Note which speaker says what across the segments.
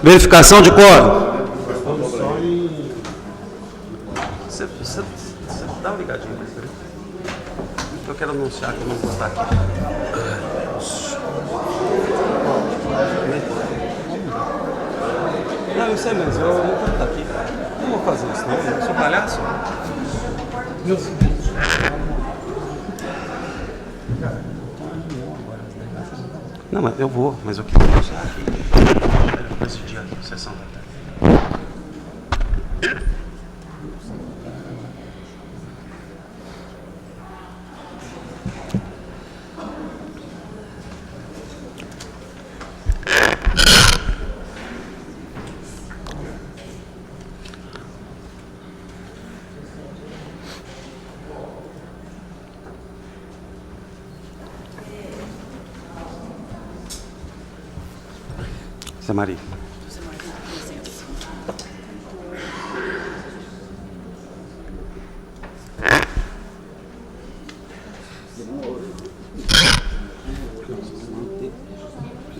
Speaker 1: Verificação de quórum. Você dá uma ligadinha para ele. Eu quero anunciar que eu não vou estar aqui. Não, eu sei mesmo, eu não vou estar aqui. Não vou fazer isso, não. Eu sou palhaço. Não, mas eu vou, mas eu quero anunciar aqui. Esse dia, sessão da tarde. Zé Maria.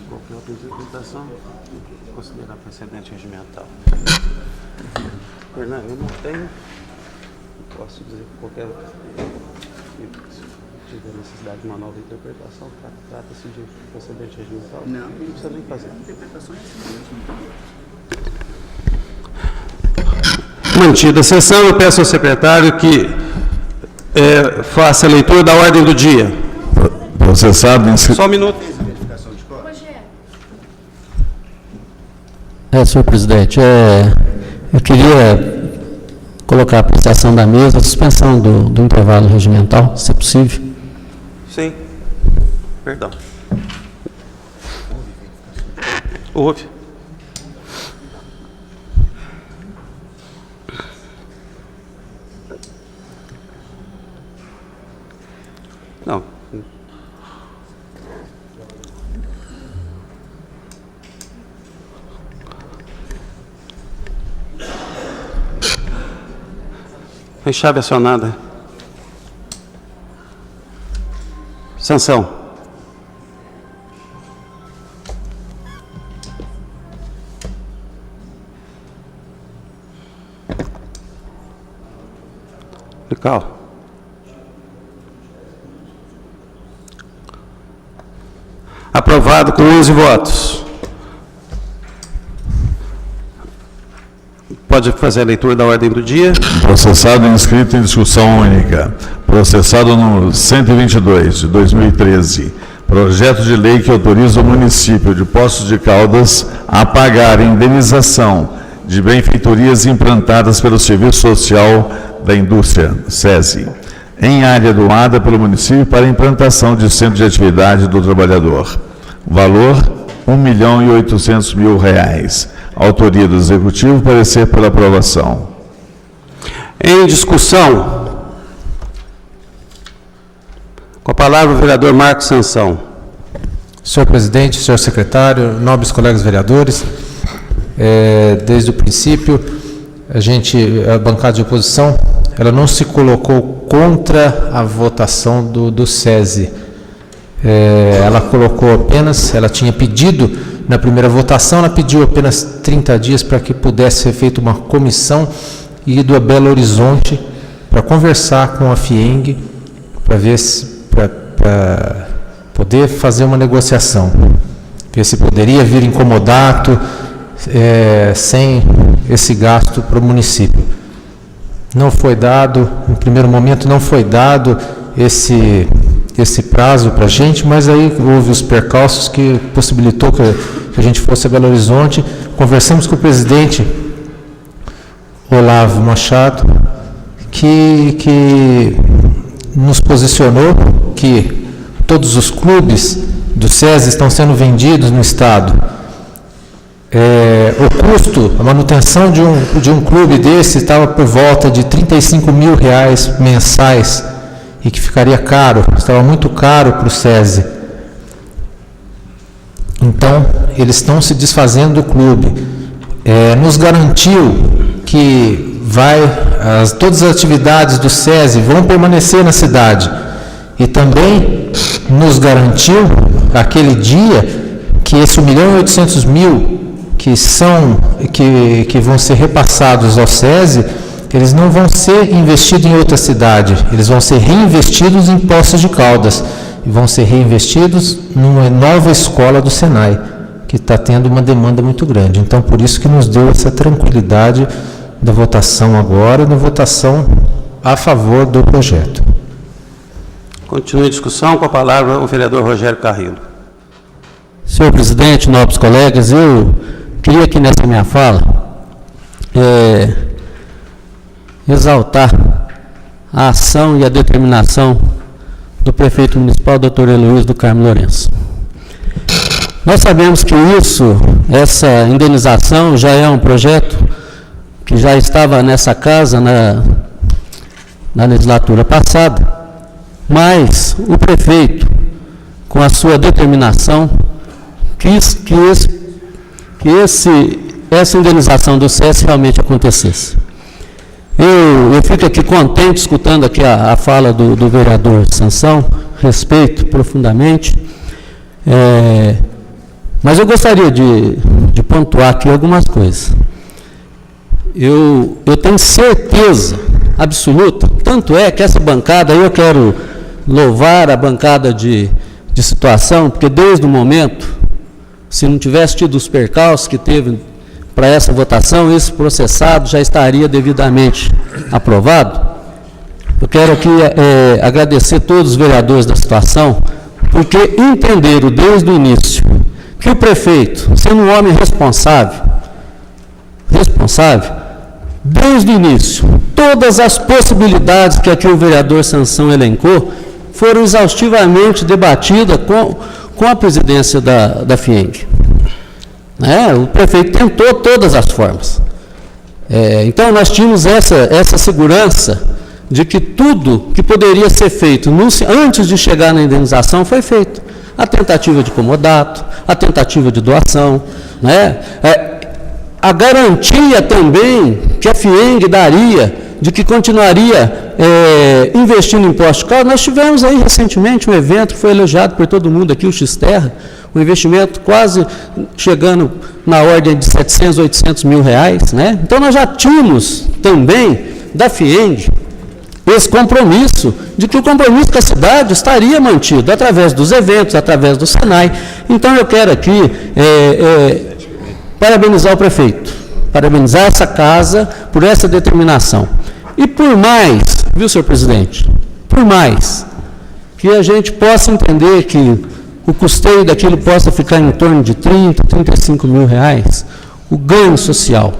Speaker 1: Qualquer outra interpretação, considerar precedente regimental. Fernando, eu não tenho, posso dizer que qualquer tiver necessidade de uma nova interpretação, trata-se de precedente regimental. Não precisa nem fazer. A interpretação é assim mesmo. Mantida a sessão, eu peço ao secretário que faça a leitura da ordem do dia.
Speaker 2: Processado em...
Speaker 1: Só um minuto.
Speaker 3: Senhor presidente, eu queria colocar a apreciação da mesa, a suspensão do intervalo regimental, se é possível.
Speaker 1: Sim. Perdão. Houve. Não. Tem chave acionada. Sanção. Legal. Aprovado com 11 votos. Pode fazer a leitura da ordem do dia.
Speaker 2: Processado inscrito em discussão única. Processado número 122, de 2013. Projeto de lei que autoriza o município de Poços de Caldas a pagar indenização de benfeitorias implantadas pelo Serviço Social da Indústria, SESI, em área doada pelo município para implantação de centro de atividade do trabalhador. Valor, R$1.800.000. Autoria do Executivo, parecer pela aprovação.
Speaker 1: Em discussão. Com a palavra o vereador Marcos Sansão.
Speaker 4: Senhor presidente, senhor secretário, nobres colegas vereadores, desde o princípio, a bancada de oposição, ela não se colocou contra a votação do SESI. Ela colocou apenas, ela tinha pedido, na primeira votação, ela pediu apenas 30 dias para que pudesse ser feita uma comissão e ido a Belo Horizonte para conversar com a FIENG, para ver se, para poder fazer uma negociação, ver se poderia vir em comodato, sem esse gasto para o município. Não foi dado, no primeiro momento não foi dado esse prazo para a gente, mas aí houve os percalços que possibilitou que a gente fosse a Belo Horizonte. Conversamos com o presidente Olavo Machado, que nos posicionou que todos os clubes do SESI estão sendo vendidos no estado. O custo, a manutenção de um clube desse estava por volta de R$35 mil mensais, e que ficaria caro, estava muito caro para o SESI. Então, eles estão se desfazendo do clube. Nos garantiu que todas as atividades do SESI vão permanecer na cidade. E também nos garantiu, aquele dia, que esse R$1.800.000 que vão ser repassados ao SESI, eles não vão ser investidos em outra cidade, eles vão ser reinvestidos em Poços de Caldas, e vão ser reinvestidos numa nova escola do Senai, que está tendo uma demanda muito grande. Então, por isso que nos deu essa tranquilidade da votação agora, da votação a favor do projeto.
Speaker 1: Continue a discussão, com a palavra o vereador Rogério Carrillo.
Speaker 3: Senhor presidente, nobres colegas, eu queria aqui nessa minha fala exaltar a ação e a determinação do prefeito municipal, doutor Heloísio do Carmo Lourenço. Nós sabemos que essa indenização já é um projeto que já estava nessa casa na legislatura passada, mas o prefeito, com a sua determinação, quis que essa indenização do SES realmente acontecesse. Eu fico aqui contente escutando aqui a fala do vereador Sansão, respeito profundamente, mas eu gostaria de pontuar aqui algumas coisas. Eu tenho certeza absoluta, tanto é que essa bancada, eu quero louvar a bancada de situação, porque desde o momento, se não tivesse tido os percalços que teve para essa votação, esse processado já estaria devidamente aprovado. Eu quero aqui agradecer todos os vereadores da situação, porque entenderam desde o início que o prefeito, sendo um homem responsável, desde o início, todas as possibilidades que aqui o vereador Sansão elencou foram exaustivamente debatidas com a presidência da FIENG. O prefeito tentou todas as formas. Então, nós tínhamos essa segurança de que tudo que poderia ser feito antes de chegar na indenização foi feito. A tentativa de comodato, a tentativa de doação, a garantia também que a FIENG daria de que continuaria investindo em postos de calda. Nós tivemos aí recentemente um evento que foi elogiado por todo mundo aqui, o X-Terra, um investimento quase chegando na ordem de 700, 800 mil reais. Então, nós já tínhamos também da FIENG esse compromisso, de que o compromisso com a cidade estaria mantido através dos eventos, através do Senai. Então, eu quero aqui parabenizar o prefeito, parabenizar essa casa por essa determinação. E por mais, viu, senhor presidente, por mais que a gente possa entender que o custeio daquilo possa ficar em torno de 30, 35 mil reais, o ganho social,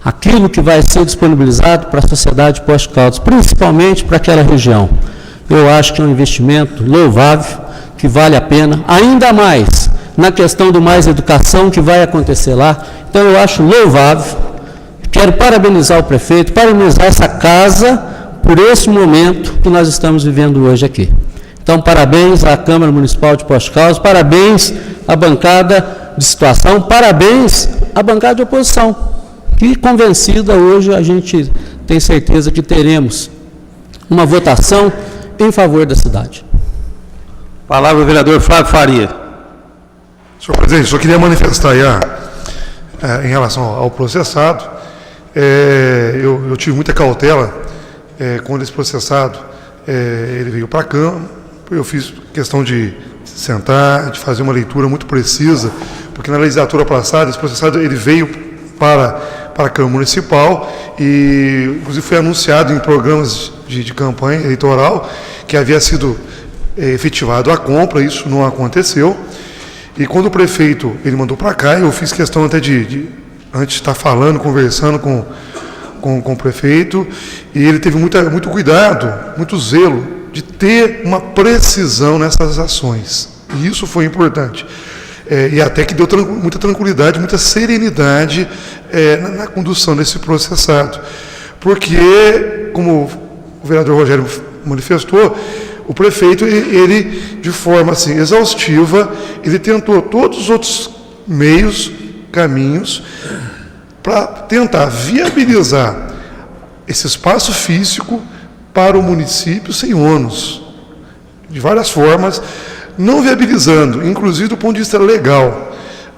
Speaker 3: aquilo que vai ser disponibilizado para a sociedade de Poços de Caldas, principalmente para aquela região, eu acho que é um investimento louvável, que vale a pena, ainda mais na questão do Mais Educação que vai acontecer lá. Então, eu acho louvável, quero parabenizar o prefeito, parabenizar essa casa por esse momento que nós estamos vivendo hoje aqui. Então, parabéns à Câmara Municipal de Poços de Caldas, parabéns à bancada de situação, parabéns à bancada de oposição, que convencida hoje a gente tem certeza que teremos uma votação em favor da cidade.
Speaker 1: Palavra o vereador Flávio Faria.
Speaker 5: Senhor presidente, só queria manifestar aí em relação ao processado. Eu tive muita cautela quando esse processado ele veio para a Câmara. Eu fiz questão de sentar, de fazer uma leitura muito precisa, porque na legislatura passada esse processado ele veio para a Câmara Municipal e, inclusive, foi anunciado em programas de campanha eleitoral que havia sido efetivado a compra. Isso não aconteceu. E quando o prefeito ele mandou para cá, eu fiz questão até antes de estar falando, conversando com o prefeito, e ele teve muito cuidado, muito zelo de ter uma precisão nessas ações. E isso foi importante. E até que deu muita tranquilidade, muita serenidade na condução desse processado. Porque, como o vereador Rogério manifestou, o prefeito, ele de forma assim, exaustiva, ele tentou todos os outros meios, caminhos, para tentar viabilizar esse espaço físico para o município sem ônus, de várias formas, não viabilizando, inclusive do ponto de vista legal,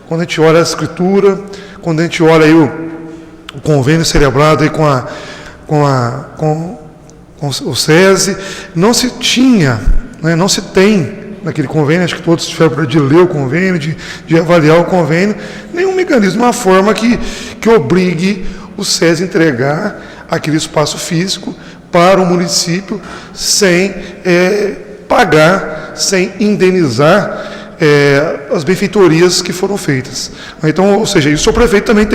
Speaker 5: quando a gente olha a escritura, quando a gente olha aí o convênio celebrado aí com o SESI, não se tinha, né, não se tem naquele convênio, acho que todos tiveram de ler o convênio, de avaliar o convênio, nenhum mecanismo, uma forma que obrigue o SESI a entregar aquele espaço físico para o município sem pagar, sem indenizar as benfeitorias que foram feitas. Então, ou seja, isso o prefeito também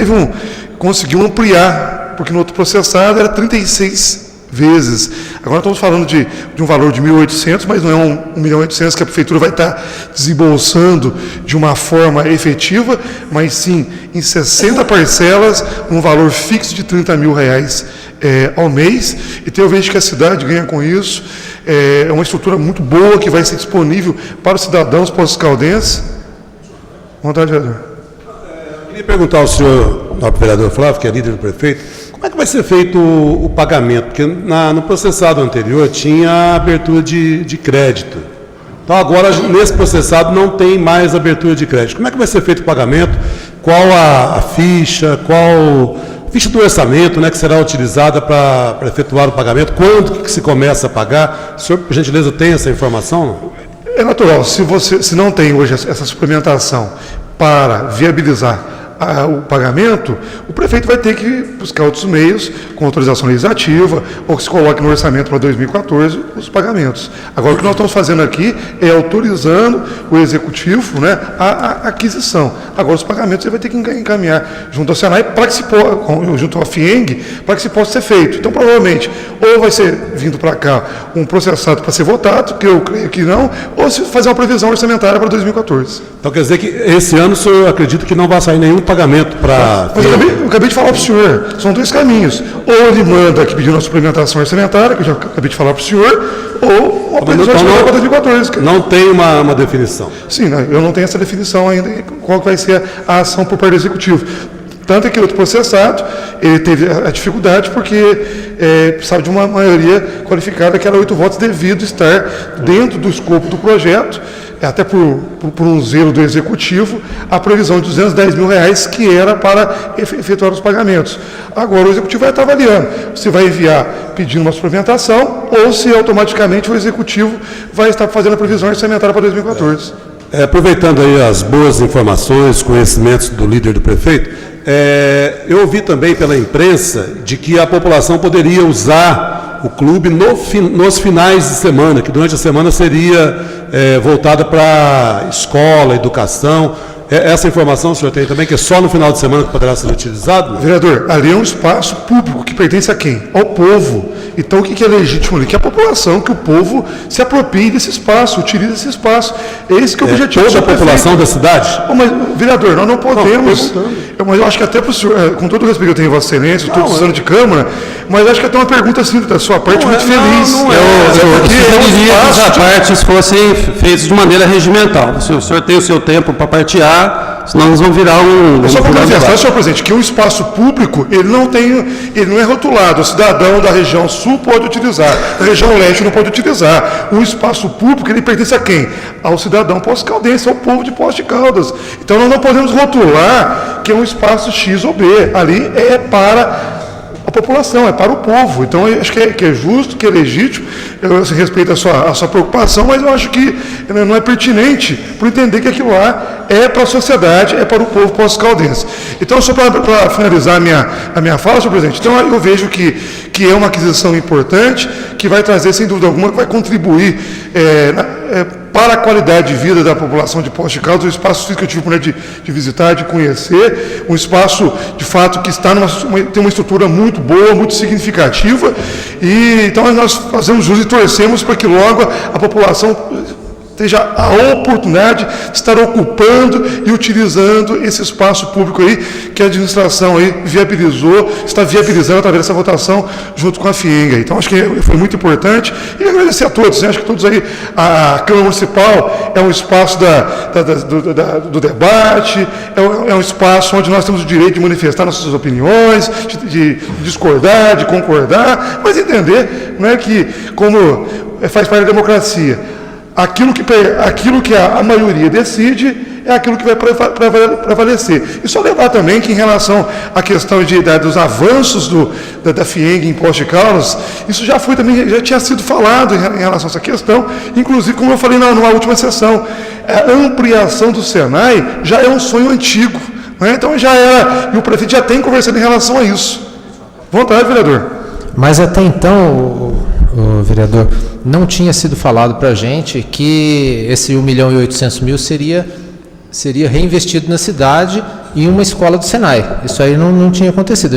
Speaker 5: conseguiu ampliar, porque no outro processado era 36 vezes. Agora estamos falando de um valor de 1.800, mas não é 1.800.000 que a prefeitura vai estar desembolsando de uma forma efetiva, mas sim em 60 parcelas, um valor fixo de R$30 mil ao mês, e eu vejo que a cidade ganha com isso. É uma estrutura muito boa que vai ser disponível para os cidadãos postos-caldenses. Vontade, vereador.
Speaker 6: Eu queria perguntar ao senhor, nobre vereador Flávio, que é líder do prefeito, como é que vai ser feito o pagamento? Porque no processado anterior tinha abertura de crédito. Então agora, nesse processado, não tem mais abertura de crédito. Como é que vai ser feito o pagamento? Qual a ficha? Qual ficha do orçamento, né, que será utilizada para efetuar o pagamento? Quando que se começa a pagar? O senhor, por gentileza, tem essa informação?
Speaker 5: É natural, se não tem hoje essa suplementação para viabilizar o pagamento, o prefeito vai ter que buscar outros meios, com autorização legislativa, ou que se coloque no orçamento para 2014 os pagamentos. Agora, o que nós estamos fazendo aqui é autorizando o executivo, né, a aquisição. Agora, os pagamentos ele vai ter que encaminhar junto ao Senai, junto à FIENG, para que se possa ser feito. Então, provavelmente, ou vai ser vindo para cá um processado para ser votado, que eu creio que não, ou se fazer uma previsão orçamentária para 2014.
Speaker 6: Então, quer dizer que esse ano o senhor acredita que não vai sair nenhum pagamento para...
Speaker 5: Mas eu acabei de falar para o senhor, são dois caminhos. Ou ele manda aqui pedindo uma suplementação orçamentária, que eu já acabei de falar para o senhor, ou uma previsão orçamentária para 2014.
Speaker 6: Não tem uma definição.
Speaker 5: Sim, eu não tenho essa definição ainda, qual vai ser a ação por parte do Executivo. Tanto é que o outro processado, ele teve a dificuldade porque precisava de uma maioria qualificada, que era 8 votos, devido estar dentro do escopo do projeto, até por um zelo do Executivo, a previsão de R$210 mil, que era para efetuar os pagamentos. Agora o Executivo vai estar avaliando se vai enviar pedindo uma suplementação ou se automaticamente o Executivo vai estar fazendo a previsão orçamentária para 2014.
Speaker 6: Aproveitando aí as boas informações, conhecimentos do líder do prefeito, eu ouvi também pela imprensa de que a população poderia usar o clube nos finais de semana, que durante a semana seria voltada para escola, educação. Essa informação o senhor tem também, que é só no final de semana que poderá ser utilizado? Não?
Speaker 5: Vereador, ali é um espaço público que pertence a quem? Ao povo. Então, o que é legítimo ali? Que a população, que o povo se aproprie desse espaço, utilize esse espaço. Esse que é o objetivo.
Speaker 6: Toda a população da cidade?
Speaker 5: Mas, vereador, nós não podemos... Mas eu acho que até para o senhor, com todo o respeito que eu tenho em Vossa Excelência, todos os anos de Câmara, mas acho que até uma pergunta assim da sua parte muito feliz.
Speaker 3: Eu diria que as partes fossem feitas de maneira regimental. O senhor tem o seu tempo para partear, senão nós vamos virar
Speaker 5: só para manifestar, senhor presidente, que um espaço público, ele não é rotulado. O cidadão da região sul pode utilizar, da região leste não pode utilizar. O espaço público, ele pertence a quem? Ao cidadão Poços-Caldense, ao povo de Poços de Caldas. Então nós não podemos rotular que é um espaço X ou B. Ali é para a população, é para o povo. Então, eu acho que é justo, que é legítimo. Eu respeito a sua preocupação, mas eu acho que não é pertinente por entender que aquilo lá é para a sociedade, é para o povo Poços-Caldense. Então, só para finalizar a minha fala, senhor presidente, então eu vejo que é uma aquisição importante, que vai trazer, sem dúvida alguma, que vai contribuir para a qualidade de vida da população de Poços de Caldas, um espaço que eu tive o poder de visitar, de conhecer, um espaço, de fato, que tem uma estrutura muito boa, muito significativa, e então nós fazemos jus e torcemos para que logo a população tenha a oportunidade de estar ocupando e utilizando esse espaço público aí, que a administração aí está viabilizando através dessa votação junto com a FIENG. Então, acho que foi muito importante. E agradecer a todos, né? Acho que todos aí, a Câmara Municipal é um espaço do debate, é um espaço onde nós temos o direito de manifestar nossas opiniões, de discordar, de concordar, mas entender, né, que, como faz parte da democracia, aquilo que a maioria decide é aquilo que vai prevalecer. E só lembrar também que, em relação à questão dos avanços da FIENG em Poços de Caldas, isso já tinha sido falado em relação a essa questão, inclusive, como eu falei numa última sessão, a ampliação do Senai já é um sonho antigo, né? Então já era, e o prefeito já tem conversado em relação a isso. Vontade, vereador.
Speaker 4: Mas até então, o vereador, não tinha sido falado para a gente que esse 1.800.000 seria reinvestido na cidade em uma escola do Senai. Isso aí não tinha acontecido.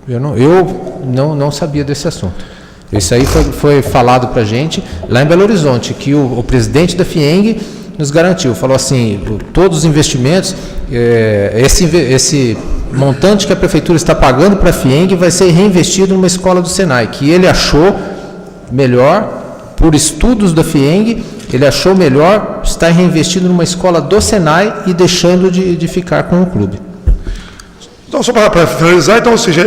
Speaker 4: Eu não sabia desse assunto. Isso aí foi falado para a gente lá em Belo Horizonte, que o presidente da FIENG nos garantiu, falou assim, todos os investimentos, esse montante que a prefeitura está pagando para a FIENG vai ser reinvestido numa escola do Senai, que ele achou melhor, por estudos da FIENG, ele achou melhor estar reinvestido numa escola do Senai e deixando de ficar com o clube.
Speaker 5: Então, só para finalizar, então, ou seja,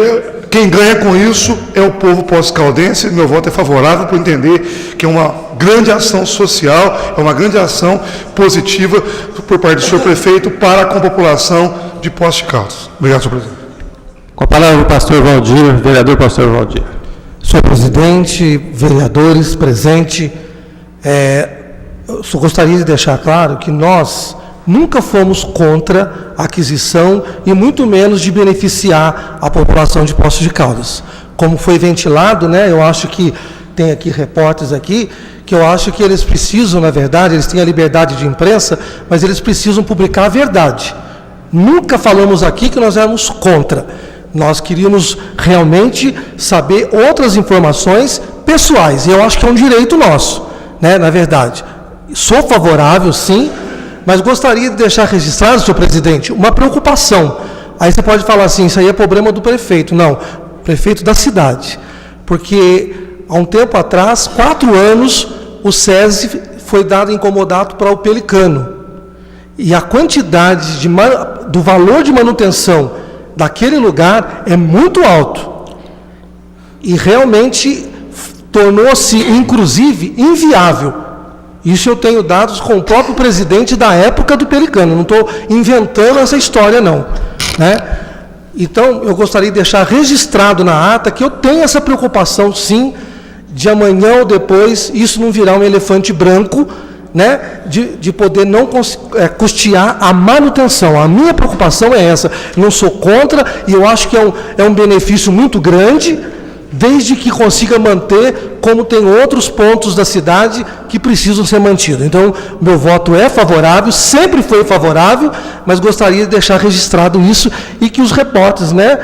Speaker 5: quem ganha com isso é o povo pós-caldense. Meu voto é favorável por entender que é uma grande ação social, é uma grande ação positiva por parte do senhor prefeito para com a população de Poços de Caldas. Obrigado, senhor presidente.
Speaker 3: Com a palavra o pastor Valdir, vereador pastor Valdir.
Speaker 7: Senhor presidente, vereadores presentes, eu só gostaria de deixar claro que nós nunca fomos contra a aquisição e muito menos de beneficiar a população de Poços de Caldas. Como foi ventilado, né, eu acho que tem aqui repórteres aqui, que eu acho que eles precisam, na verdade, eles têm a liberdade de imprensa, mas eles precisam publicar a verdade. Nunca falamos aqui que nós éramos contra. Nós queríamos realmente saber outras informações pessoais, e eu acho que é um direito nosso, né, na verdade. Sou favorável, sim, mas gostaria de deixar registrado, senhor presidente, uma preocupação. Aí você pode falar assim, isso aí é problema do prefeito. Não, prefeito da cidade. Porque há um tempo atrás, 4 anos, o SESI foi dado em comodato para o Pelicano. E a quantidade do valor de manutenção daquele lugar é muito alto. E realmente tornou-se, inclusive, inviável. Isso eu tenho dados com o próprio presidente da época do Pelicano, não estou inventando essa história, não, né? Então, eu gostaria de deixar registrado na ata que eu tenho essa preocupação, sim, de amanhã ou depois isso não virar um elefante branco, né, de poder não custear a manutenção. A minha preocupação é essa. Não sou contra e eu acho que é um benefício muito grande, desde que consiga manter, como tem outros pontos da cidade que precisam ser mantidos. Então, meu voto é favorável, sempre foi favorável, mas gostaria de deixar registrado isso e que os repórteres, né,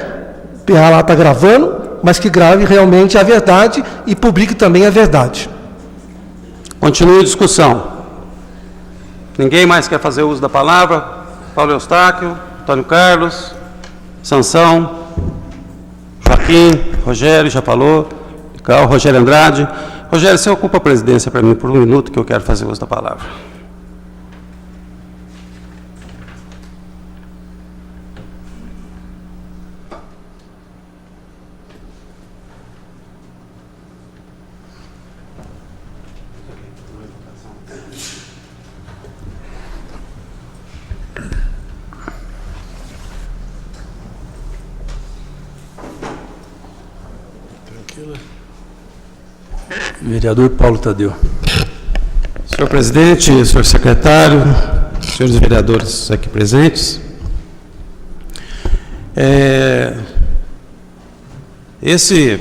Speaker 7: PA lá está gravando, mas que grave realmente a verdade e publique também a verdade.
Speaker 1: Continue a discussão. Ninguém mais quer fazer uso da palavra? Paulo Eustáquio, Antônio Carlos, Sansão, Joaquim, Rogério, já falou, Rogério Andrade. Rogério, você ocupa a presidência para mim por 1 minuto que eu quero fazer uso da palavra.
Speaker 3: Vereador Paulo Tadeu.
Speaker 1: Senhor presidente, senhor secretário, senhores vereadores aqui presentes, esse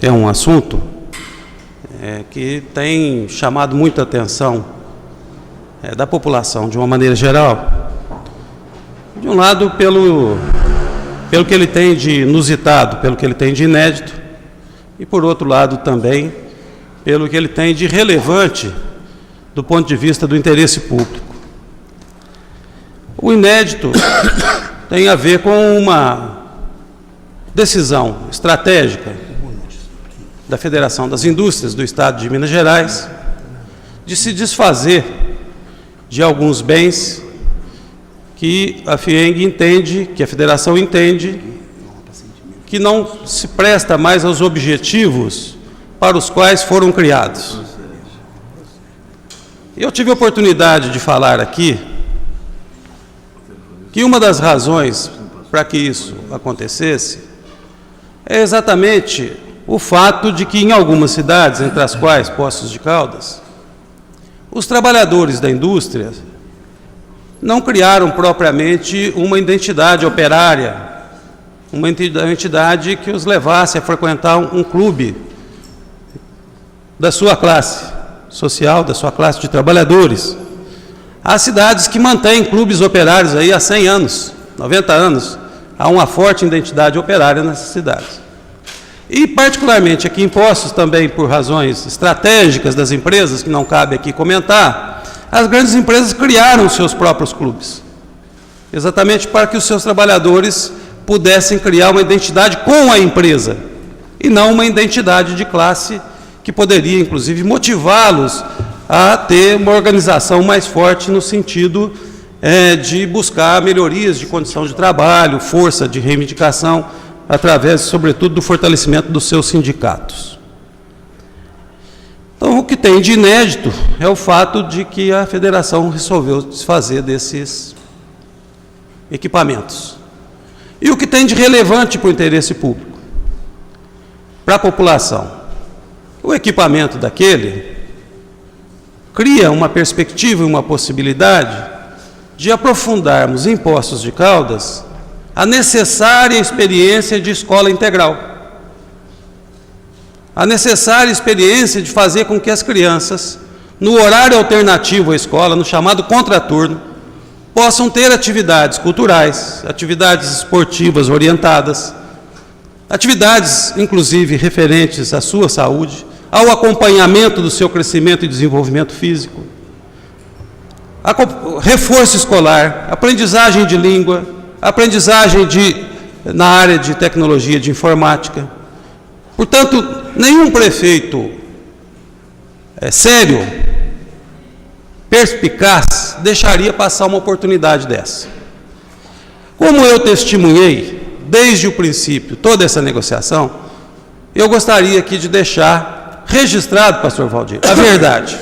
Speaker 1: é um assunto que tem chamado muita atenção da população, de uma maneira geral. De um lado, pelo que ele tem de inusitado, pelo que ele tem de inédito, e, por outro lado, também pelo que ele tem de relevante do ponto de vista do interesse público. O inédito tem a ver com uma decisão estratégica da Federação das Indústrias do Estado de Minas Gerais de se desfazer de alguns bens que a FIENG entende, que a Federação entende, que não se presta mais aos objetivos para os quais foram criados. Eu tive a oportunidade de falar aqui que uma das razões para que isso acontecesse é exatamente o fato de que em algumas cidades, entre as quais Poços de Caldas, os trabalhadores da indústria não criaram propriamente uma identidade operária, uma entidade que os levasse a frequentar um clube da sua classe social, da sua classe de trabalhadores. Há cidades que mantêm clubes operários aí há 100 anos, 90 anos, há uma forte identidade operária nessas cidades. E, particularmente aqui em Poços, também por razões estratégicas das empresas, que não cabe aqui comentar, as grandes empresas criaram seus próprios clubes, exatamente para que os seus trabalhadores pudessem criar uma identidade com a empresa, e não uma identidade de classe que poderia, inclusive, motivá-los a ter uma organização mais forte no sentido de buscar melhorias de condição de trabalho, força de reivindicação, através, sobretudo, do fortalecimento dos seus sindicatos. Então, o que tem de inédito é o fato de que a federação resolveu desfazer desses equipamentos. E o que tem de relevante para o interesse público, para a população? O equipamento daquele cria uma perspectiva e uma possibilidade de aprofundarmos em Poços de Caldas a necessária experiência de escola integral, a necessária experiência de fazer com que as crianças, no horário alternativo à escola, no chamado contraturno, possam ter atividades culturais, atividades esportivas orientadas, atividades, inclusive, referentes à sua saúde, ao acompanhamento do seu crescimento e desenvolvimento físico, reforço escolar, aprendizagem de língua, aprendizagem na área de tecnologia, de informática. Portanto, nenhum prefeito sério, perspicaz, deixaria passar uma oportunidade dessa. Como eu testemunhei, desde o princípio, toda essa negociação, eu gostaria aqui de deixar registrado, pastor Valdir, a verdade.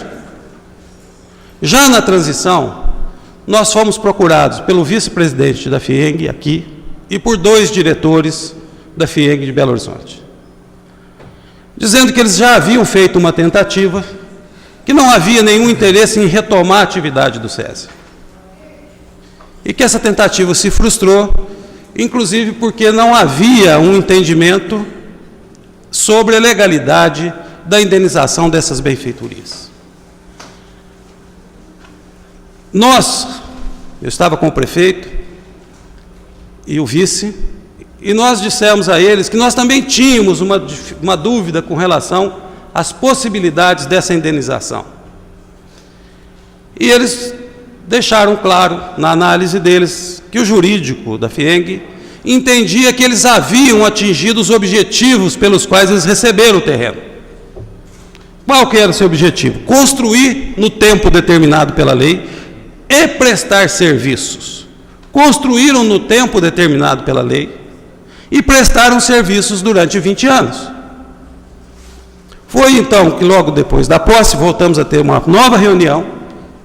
Speaker 1: Já na transição, nós fomos procurados pelo vice-presidente da FIENG aqui e por 2 diretores da FIENG de Belo Horizonte, dizendo que eles já haviam feito uma tentativa, que não havia nenhum interesse em retomar a atividade do SESI. E que essa tentativa se frustrou, inclusive porque não havia um entendimento sobre a legalidade da indenização dessas benfeitorias. Eu estava com o prefeito e o vice, e nós dissemos a eles que nós também tínhamos uma dúvida com relação às possibilidades dessa indenização. E eles deixaram claro, na análise deles, que o jurídico da FIENG entendia que eles haviam atingido os objetivos pelos quais eles receberam o terreno. Qual que era o seu objetivo? Construir no tempo determinado pela lei e prestar serviços. Construíram no tempo determinado pela lei e prestaram serviços durante 20 anos. Foi então que logo depois da posse voltamos a ter uma nova reunião,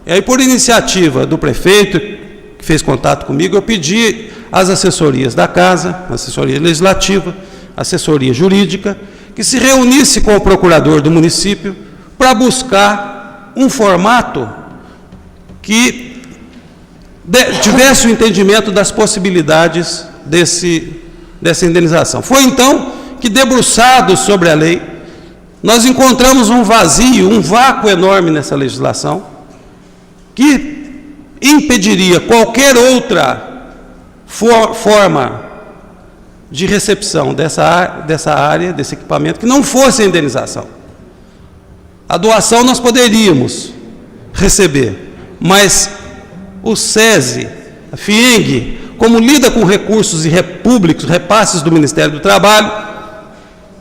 Speaker 1: e aí por iniciativa do prefeito, que fez contato comigo, eu pedi às assessorias da casa, assessoria legislativa, assessoria jurídica, que se reunisse com o procurador do município para buscar um formato que tivesse o entendimento das possibilidades dessa indenização. Foi então que, debruçados sobre a lei, nós encontramos um vazio, um vácuo enorme nessa legislação, que impediria qualquer outra forma de recepção dessa área, desse equipamento, que não fosse a indenização. A doação nós poderíamos receber, mas o SESI, a FIENG, como lida com recursos públicos, repasses do Ministério do Trabalho,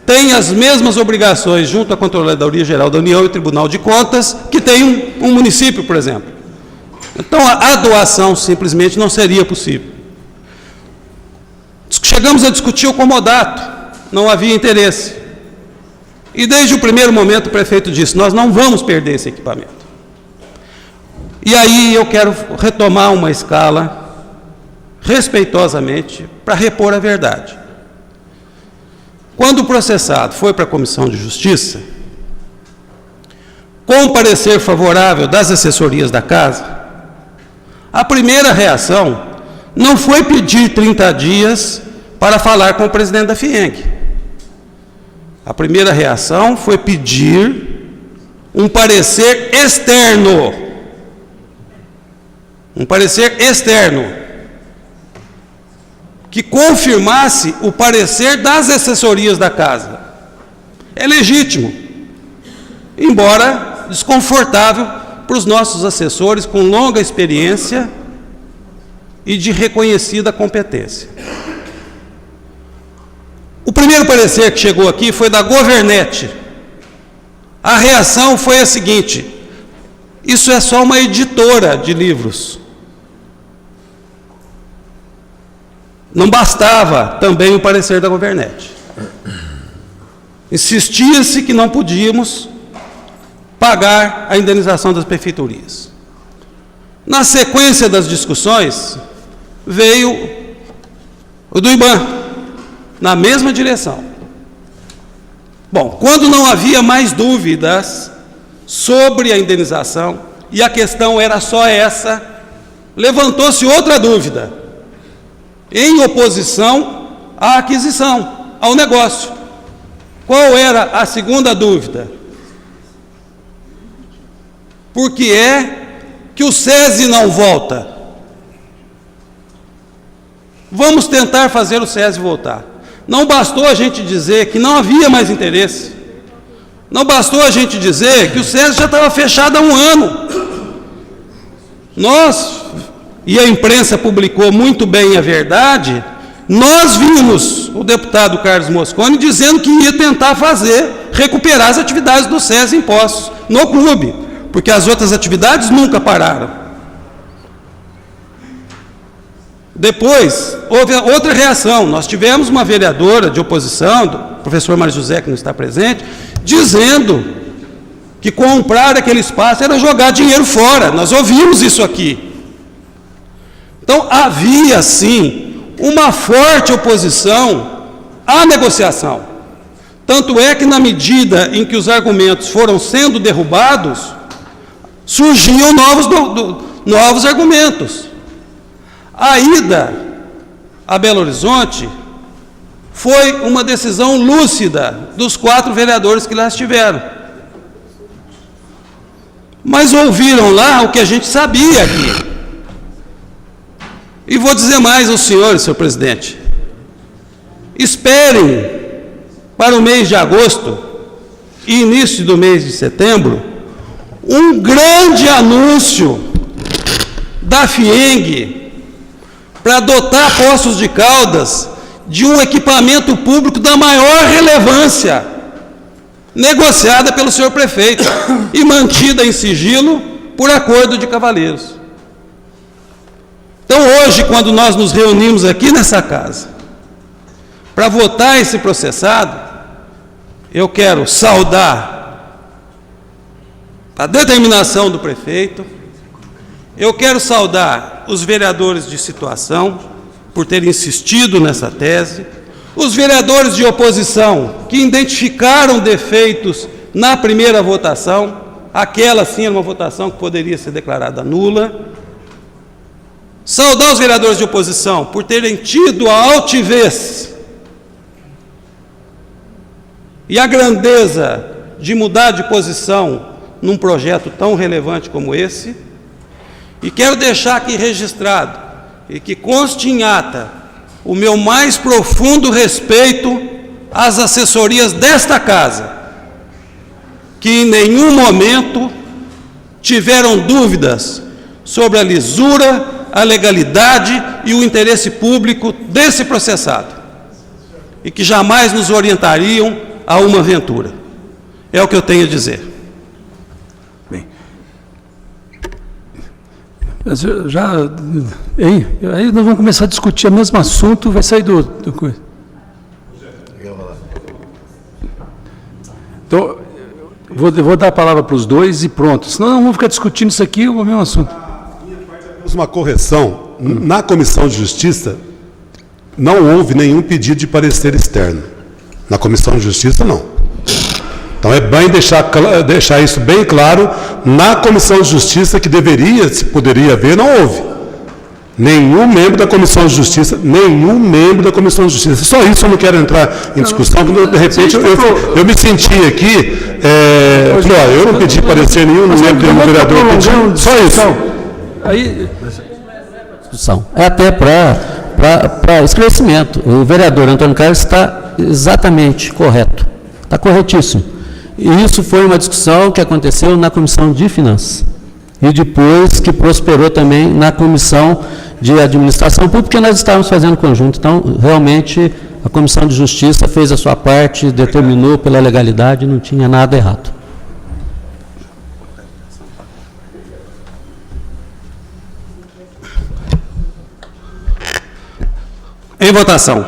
Speaker 1: tem as mesmas obrigações junto à Controladoria Geral da União e Tribunal de Contas que tem um município, por exemplo. Então, a doação simplesmente não seria possível. Chegamos a discutir o comodato, não havia interesse. E desde o primeiro momento o prefeito disse: nós não vamos perder esse equipamento. E aí eu quero retomar uma escala, respeitosamente, para repor a verdade. Quando o processado foi para a Comissão de Justiça, com o parecer favorável das assessorias da Casa, a primeira reação não foi pedir 30 dias para falar com o presidente da FIENG. A primeira reação foi pedir um parecer externo. Um parecer externo que confirmasse o parecer das assessorias da Casa. É legítimo, embora desconfortável para os nossos assessores com longa experiência e de reconhecida competência. O primeiro parecer que chegou aqui foi da Governet. A reação foi a seguinte: isso é só uma editora de livros. Não bastava também o parecer da Governet. Insistia-se que não podíamos pagar a indenização das prefeitorias. Na sequência das discussões, veio o do IBAN, na mesma direção. Bom, quando não havia mais dúvidas sobre a indenização, e a questão era só essa, levantou-se outra dúvida, em oposição à aquisição, ao negócio. Qual era a segunda dúvida? Por que é que o SESI não volta? Vamos tentar fazer o SESI voltar. Não bastou a gente dizer que não havia mais interesse. Não bastou a gente dizer que o SESI já estava fechado há um ano. Nós, e a imprensa publicou muito bem a verdade, nós vimos o deputado Carlos Mosconi dizendo que ia tentar recuperar as atividades do SESI em Poços, no clube, porque as outras atividades nunca pararam. Depois, houve outra reação. Nós tivemos uma vereadora de oposição, o professor Mário José, que não está presente, dizendo que comprar aquele espaço era jogar dinheiro fora. Nós ouvimos isso aqui. Então, havia, sim, uma forte oposição à negociação. Tanto é que, na medida em que os argumentos foram sendo derrubados, surgiam novos argumentos. A ida a Belo Horizonte foi uma decisão lúcida dos 4 vereadores que lá estiveram. Mas ouviram lá o que a gente sabia aqui. E vou dizer mais aos senhores, senhor presidente. Esperem para o mês de agosto e início do mês de setembro um grande anúncio da FIENG para dotar Poços de Caldas de um equipamento público da maior relevância, negociada pelo senhor prefeito e mantida em sigilo por acordo de cavalheiros. Então, hoje, quando nós nos reunimos aqui nessa casa para votar esse processado, eu quero saudar a determinação do prefeito, eu quero saudar os vereadores de situação por terem insistido nessa tese, os vereadores de oposição que identificaram defeitos na primeira votação, aquela sim era uma votação que poderia ser declarada nula. Saudar os vereadores de oposição por terem tido a altivez e a grandeza de mudar de posição num projeto tão relevante como esse. E quero deixar aqui registrado, e que conste em ata, o meu mais profundo respeito às assessorias desta casa, que em nenhum momento tiveram dúvidas sobre a lisura, a legalidade e o interesse público desse processado, e que jamais nos orientariam a uma aventura. É o que eu tenho a dizer.
Speaker 8: Mas aí nós vamos começar a discutir o mesmo assunto, vai sair do coisa. Então, Vou dar a palavra para os dois e pronto. Senão não vamos ficar discutindo isso aqui, o mesmo assunto.
Speaker 6: Uma correção. Na Comissão de Justiça, não houve nenhum pedido de parecer externo. Na Comissão de Justiça, não. Então, é bem deixar isso bem claro. Na Comissão de Justiça, que poderia haver, não houve. Nenhum membro da Comissão de Justiça, Só isso eu não quero entrar em discussão, porque de repente eu me senti aqui, eu não pedi parecer nenhum, não lembro de um vereador pedindo, só isso.
Speaker 8: Aí,
Speaker 3: Discussão. É até para esclarecimento. O vereador Antônio Carlos está exatamente correto. Está corretíssimo. E isso foi uma discussão que aconteceu na Comissão de Finanças. E depois que prosperou também na Comissão de Administração Pública, porque nós estávamos fazendo conjunto. Então, realmente, a Comissão de Justiça fez a sua parte, determinou pela legalidade, não tinha nada errado.
Speaker 1: Em votação.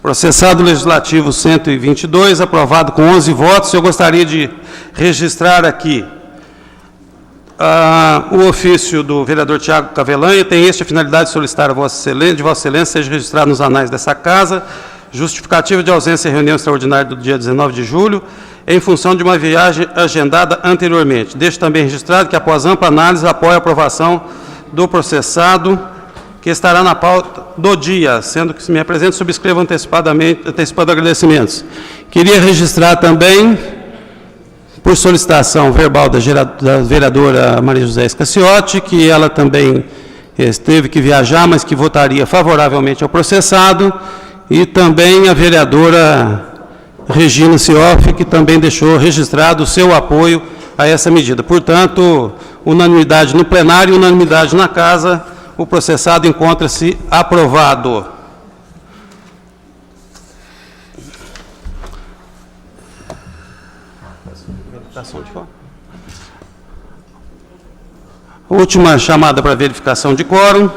Speaker 1: Processado legislativo 122, aprovado com 11 votos. Eu gostaria de registrar aqui o ofício do vereador Tiago Cavelanha. Tem a finalidade de solicitar a Vossa Excelência seja registrado nos anais dessa Casa justificativa de ausência em reunião extraordinária do dia 19 de julho, em função de uma viagem agendada anteriormente. Deixo também registrado que, após ampla análise, apoio a aprovação do processado, que estará na pauta do dia, sendo que se me apresento, subscrevo antecipando agradecimentos. Queria registrar também, por solicitação verbal da vereadora Maria José Escaciotti, que ela também teve que viajar, mas que votaria favoravelmente ao processado, e também a vereadora Regina Cioff, que também deixou registrado o seu apoio a essa medida. Portanto, unanimidade no plenário e unanimidade na Casa. O processado encontra-se aprovado. Última chamada para verificação de quórum.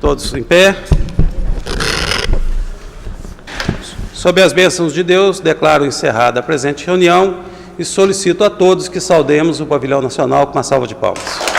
Speaker 1: Todos em pé. Sob as bênçãos de Deus, declaro encerrada a presente reunião e solicito a todos que saudemos o Pavilhão Nacional com uma salva de palmas.